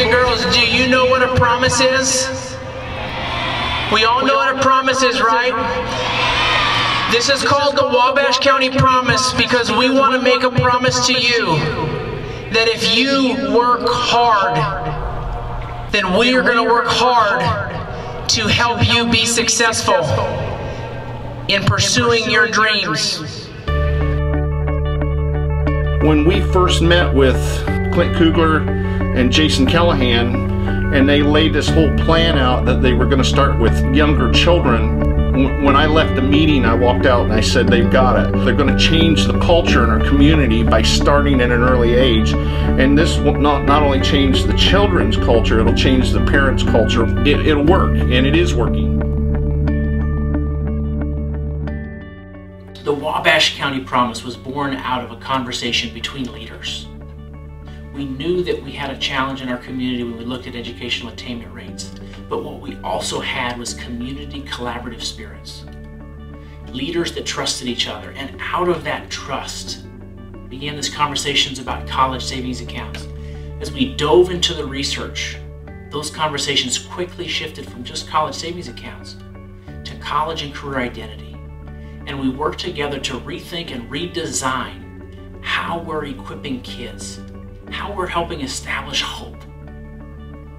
and girls, do you know what a promise is? We all know what a promise is, right? This is called the Wabash County Promise because we want to make a promise to you that if you work hard, then we are going to work hard to help you be successful in pursuing your dreams. When we first met with Clint Kugler and Jason Callahan, and they laid this whole plan out that they were going to start with younger children, when I left the meeting, I walked out and I said, they've got it. They're going to change the culture in our community by starting at an early age. And this will not only change the children's culture, it'll change the parents' culture. It'll work, and it is working. The Wabash County Promise was born out of a conversation between leaders. We knew that we had a challenge in our community when we looked at educational attainment rates, but what we also had was community collaborative spirits. Leaders that trusted each other, and out of that trust began these conversations about college savings accounts. As we dove into the research, those conversations quickly shifted from just college savings accounts to college and career identity. And we worked together to rethink and redesign how we're equipping kids, how we're helping establish hope.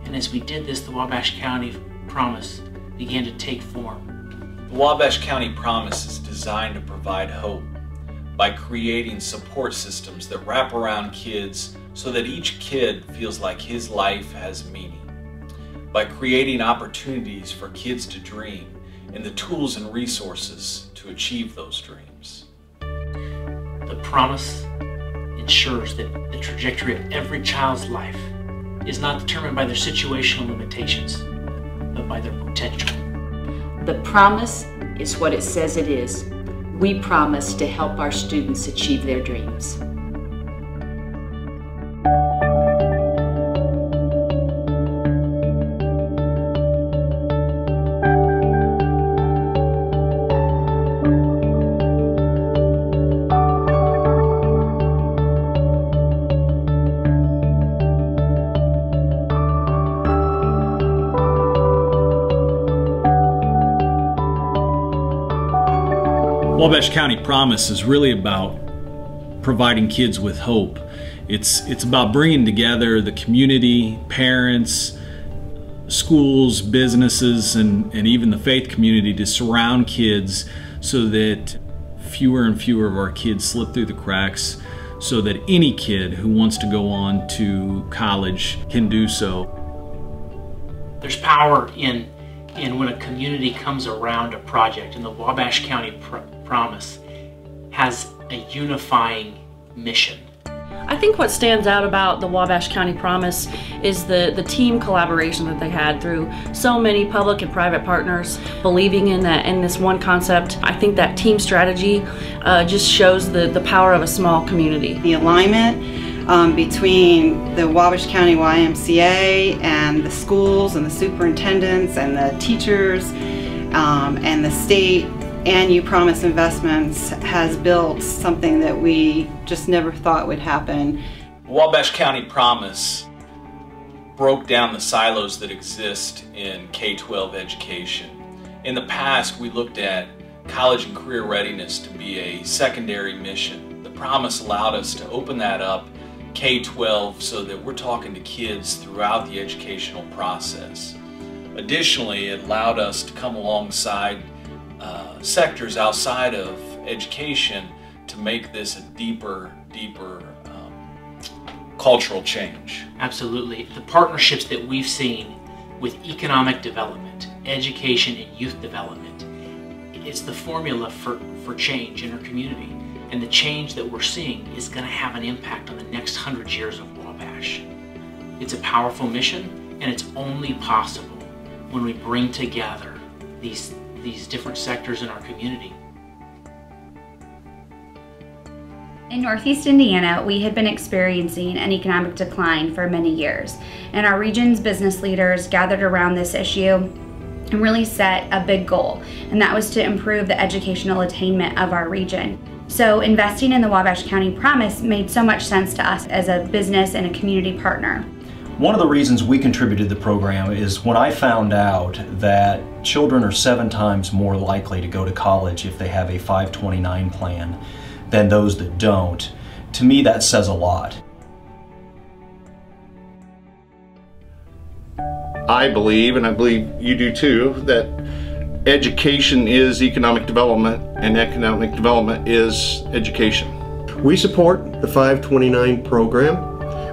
And as we did this, the Wabash County Promise began to take form. The Wabash County Promise is designed to provide hope by creating support systems that wrap around kids so that each kid feels like his life has meaning. By creating opportunities for kids to dream and the tools and resources to achieve those dreams. The Promise ensures that the trajectory of every child's life is not determined by their situational limitations, but by their potential. The promise is what it says it is. We promise to help our students achieve their dreams. Wabash County Promise is really about providing kids with hope. It's about bringing together the community, parents, schools, businesses, and even the faith community to surround kids so that fewer and fewer of our kids slip through the cracks, so that any kid who wants to go on to college can do so. There's power in when a community comes around a project, and the Wabash County Promise has a unifying mission. I think what stands out about the Wabash County Promise is the team collaboration that they had through so many public and private partners believing in this one concept. I think that team strategy just shows the power of a small community. The alignment between the Wabash County YMCA and the schools and the superintendents and the teachers and the state and UPromise Investments has built something that we just never thought would happen. The Wabash County Promise broke down the silos that exist in K-12 education. In the past, we looked at college and career readiness to be a secondary mission. The Promise allowed us to open that up K-12 so that we're talking to kids throughout the educational process. Additionally, it allowed us to come alongside sectors outside of education to make this a deeper cultural change. Absolutely. The partnerships that we've seen with economic development, education, and youth development, it's the formula for change in our community. And the change that we're seeing is going to have an impact on the next 100 years of Wabash. It's a powerful mission, and it's only possible when we bring together these different sectors in our community. In Northeast Indiana, we had been experiencing an economic decline for many years, and our region's business leaders gathered around this issue and really set a big goal, and that was to improve the educational attainment of our region. So investing in the Wabash County Promise made so much sense to us as a business and a community partner. One of the reasons we contributed to the program is when I found out that children are 7 times more likely to go to college if they have a 529 plan than those that don't. To me, that says a lot. I believe, and I believe you do too, that education is economic development and economic development is education. We support the 529 program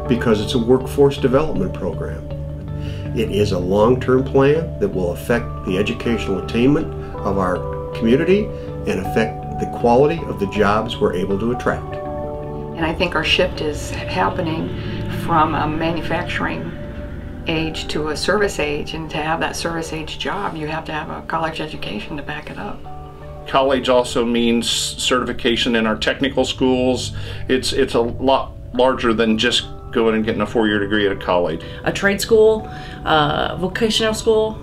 because it's a workforce development program. It is a long-term plan that will affect the educational attainment of our community and affect the quality of the jobs we're able to attract. And I think our shift is happening from a manufacturing age to a service age, and to have that service age job, you have to have a college education to back it up. College also means certification in our technical schools. It's a lot larger than just going and getting a 4-year degree at a college. A trade school, vocational school,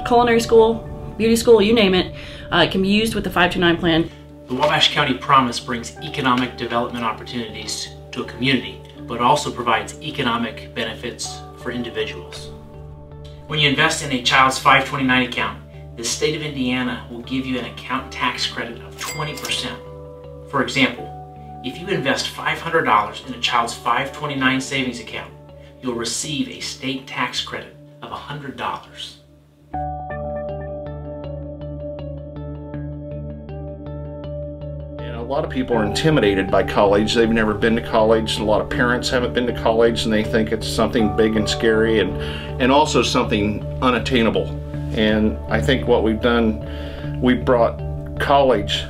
culinary school, beauty school, you name it, it can be used with the 529 plan. The Wabash County Promise brings economic development opportunities to a community, but also provides economic benefits for individuals. When you invest in a child's 529 account, the state of Indiana will give you an account tax credit of 20%. For example, if you invest $500 in a child's 529 savings account, you'll receive a state tax credit of $100. A lot of people are intimidated by college. They've never been to college. A lot of parents haven't been to college and they think it's something big and scary and also something unattainable. And I think what we've done, we've brought college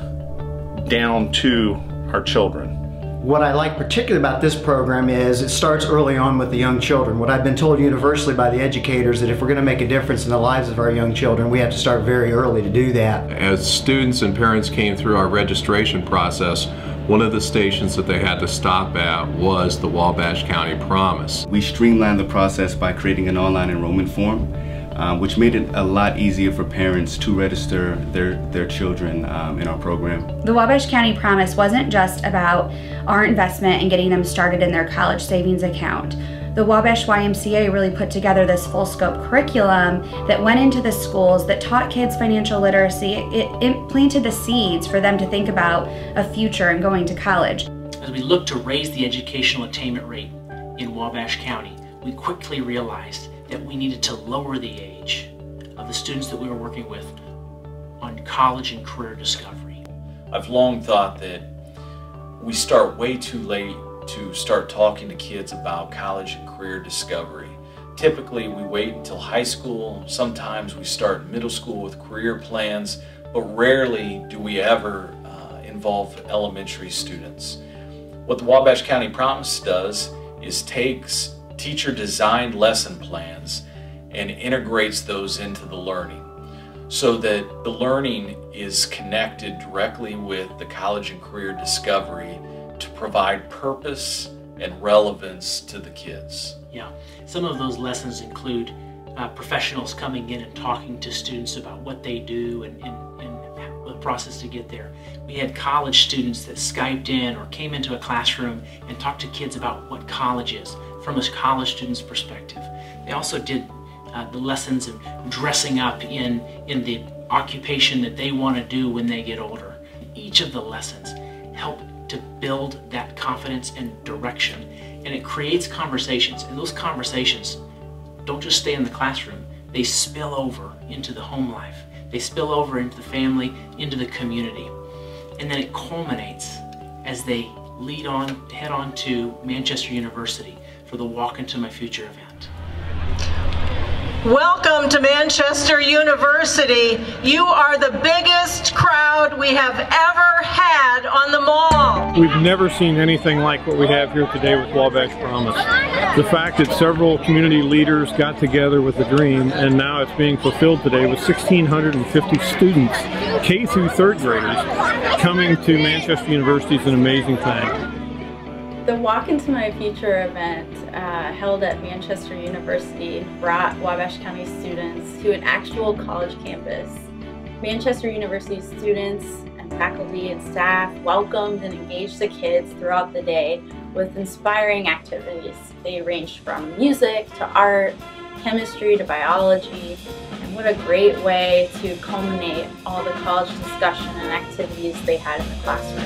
down to our children. What I like particularly about this program is it starts early on with the young children. What I've been told universally by the educators that if we're going to make a difference in the lives of our young children, we have to start very early to do that. As students and parents came through our registration process, one of the stations that they had to stop at was the Wabash County Promise. We streamlined the process by creating an online enrollment form, which made it a lot easier for parents to register their children in our program. The Wabash County Promise wasn't just about our investment in getting them started in their college savings account. The Wabash YMCA really put together this full scope curriculum that went into the schools that taught kids financial literacy. It planted the seeds for them to think about a future and going to college. As we look to raise the educational attainment rate in Wabash County, we quickly realized that we needed to lower the age of the students that we were working with on college and career discovery. I've long thought that we start way too late to start talking to kids about college and career discovery. Typically we wait until high school, sometimes we start middle school with career plans, but rarely do we ever involve elementary students. What the Wabash County Promise does is takes teacher-designed lesson plans and integrates those into the learning so that the learning is connected directly with the college and career discovery to provide purpose and relevance to the kids. Yeah, some of those lessons include professionals coming in and talking to students about what they do and the process to get there. We had college students that Skyped in or came into a classroom and talked to kids about what college is from a college student's perspective. They also did the lessons of dressing up in the occupation that they want to do when they get older. Each of the lessons help to build that confidence and direction, and it creates conversations, and those conversations don't just stay in the classroom, they spill over into the home life. They spill over into the family, into the community. And then it culminates as they head on to Manchester University for the Walk Into My Future event. Welcome to Manchester University. You are the biggest crowd we have ever had on the mall. We've never seen anything like what we have here today with Wabash Promise. The fact that several community leaders got together with a dream and now it's being fulfilled today with 1,650 students, K through third graders, coming to Manchester University is an amazing thing. The Walk Into My Future event held at Manchester University brought Wabash County students to an actual college campus. Manchester University students and faculty and staff welcomed and engaged the kids throughout the day with inspiring activities. They ranged from music to art, chemistry to biology, and what a great way to culminate all the college discussion and activities they had in the classroom.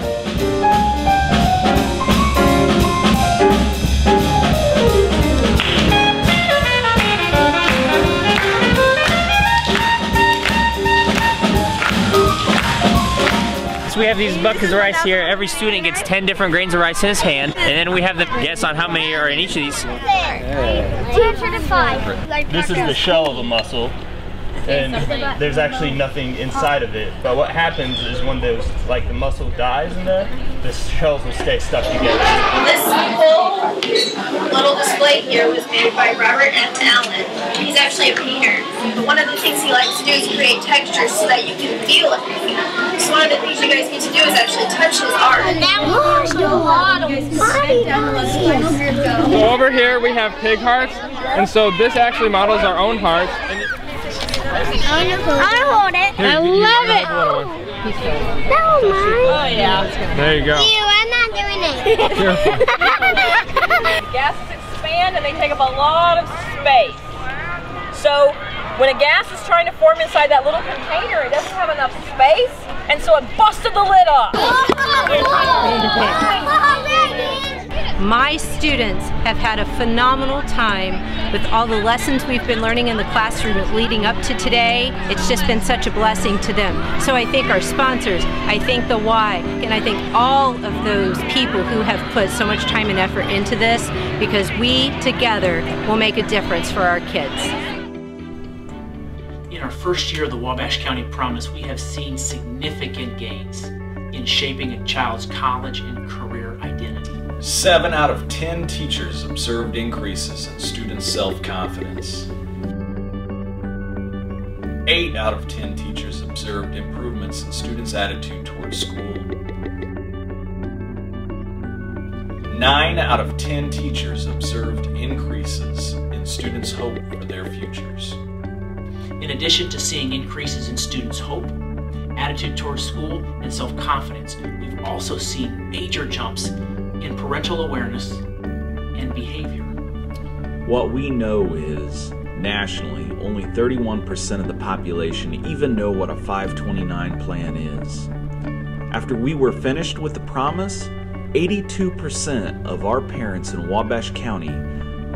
We have these buckets of rice here. Every student gets 10 different grains of rice in his hand, and then we have them guess on how many are in each of these. 2 to 5. This is the shell of a mussel, and there's actually nothing inside of it. But what happens is when the mussel dies in there, the shells will stay stuck together. This whole little display here was made by Robert M. Allen. He's actually a painter, but one of the things he likes to do is create textures so that you can feel it. So one of the things you guys need to do is actually touch his art. So over here we have pig hearts, and so this actually models our own hearts. I hold it. I love it. No, mine. Oh yeah. There you go. I'm not doing it. Gases expand and they take up a lot of space. So when a gas is trying to form inside that little container, it doesn't have enough space, and so it busted the lid up. My students have had a phenomenal time with all the lessons we've been learning in the classroom leading up to today. It's just been such a blessing to them. So I thank our sponsors, I thank the Y, and I thank all of those people who have put so much time and effort into this, because we together will make a difference for our kids. In our first year of the Wabash County Promise, we have seen significant gains in shaping a child's college and career identity. 7 out of 10 teachers observed increases in students' self-confidence. 8 out of 10 teachers observed improvements in students' attitude towards school. 9 out of 10 teachers observed increases in students' hope for their futures. In addition to seeing increases in students' hope, attitude towards school, and self-confidence, we've also seen major jumps in parental awareness and behavior. What we know is, nationally, only 31% of the population even know what a 529 plan is. After we were finished with the Promise, 82% of our parents in Wabash County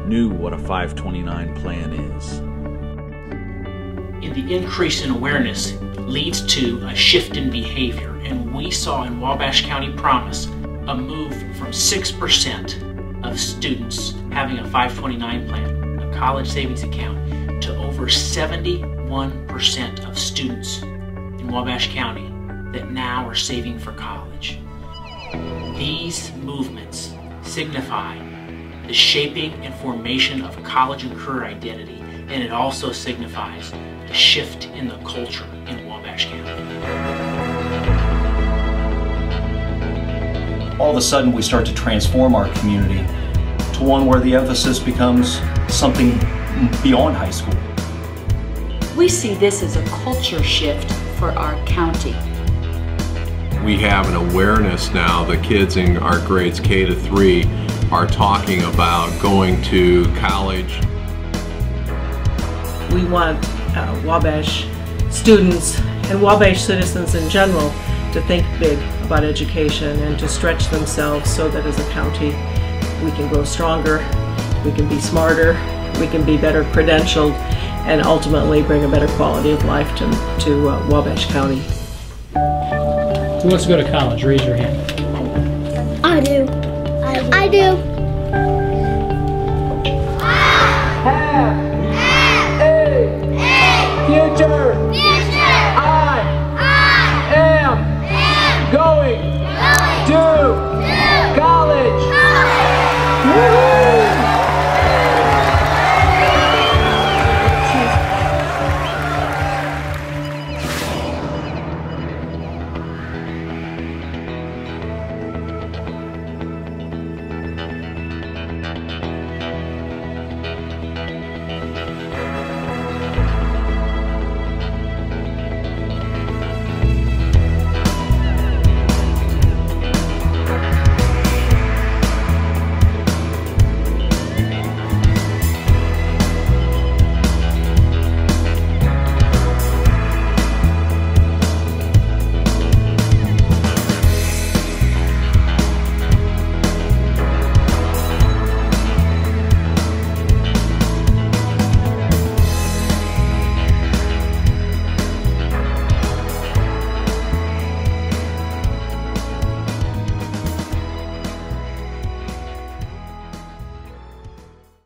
knew what a 529 plan is. And the increase in awareness leads to a shift in behavior, and we saw in Wabash County Promise a move from 6% of students having a 529 plan, a college savings account, to over 71% of students in Wabash County that now are saving for college. These movements signify the shaping and formation of college and career identity, and it also signifies the shift in the culture in Wabash County. All of a sudden we start to transform our community to one where the emphasis becomes something beyond high school. We see this as a culture shift for our county. We have an awareness now that kids in our grades K to 3 are talking about going to college. We want Wabash students and Wabash citizens in general to think big about education and to stretch themselves so that as a county we can grow stronger, we can be smarter, we can be better credentialed, and ultimately bring a better quality of life to Wabash County. Who wants to go to college? Raise your hand. I do. I do.